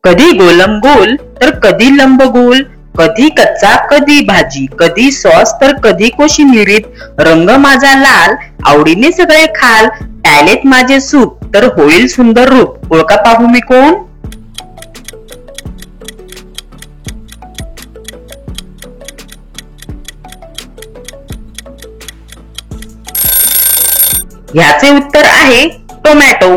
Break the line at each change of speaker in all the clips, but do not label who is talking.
कधी गोलम गोल तर कधी लंब गोल, कधी कच्चा कधी भाजी, कधी सॉस तर कधी कोशिंबिरीत, रंग माझा लाल आवडीने सगळे खाल, प्यालेत माझे सूप तर होईल सुंदर रूप, ओळखा पाहू मी कोण? ह्याचे उत्तर आहे टोमॅटो।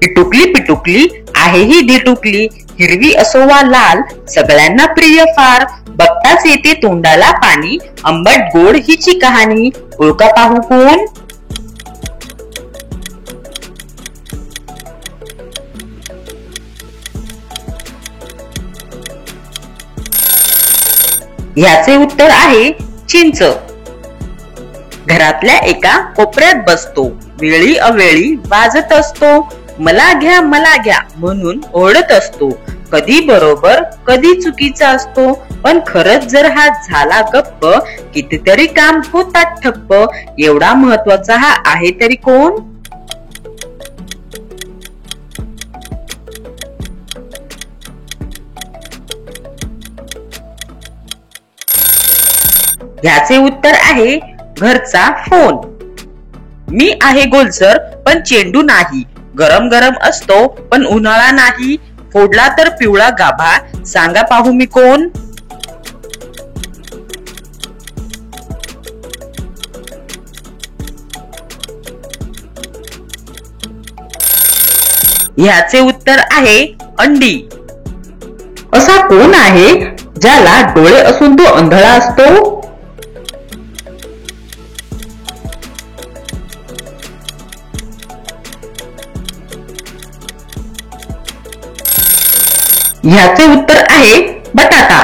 पिटुकली पिटुकली आहे ही धिटुकली, हिरवी असो वा लाल सगळ्यांना प्रिय फार, बघताच येते तोंडाला पाणी, आंबट गोड हिची कहाणी, ओळखा पाहू कोण? ह्याचे उत्तर आहे चिंच। घरातल्या एका कोपऱ्यात बसतो, वेळी अवेळी वाजत असतो, मला घ्या म्हणून ओरडत असतो, कधी बरोबर कधी चुकीचा असतो, पण खरंच जर हा झाला गप्प कितीतरी काम होतात ठप्प, एवढा महत्वाचा हा आहे तरी कोण? ह्याचे उत्तर आहे घरचा फोन। मी आहे गोलसर पण चेंडू नाही, गरम गरम असतो पण उन्हाळा नाही, फोडला तर पिवळा गाभा, सांगा पाहू मी कोण? ह्याचे उत्तर आहे अंडी। असा कोण आहे ज्याला डोळे असून तो अंधळा असतो? ह्याचे उत्तर आहे बटाटा।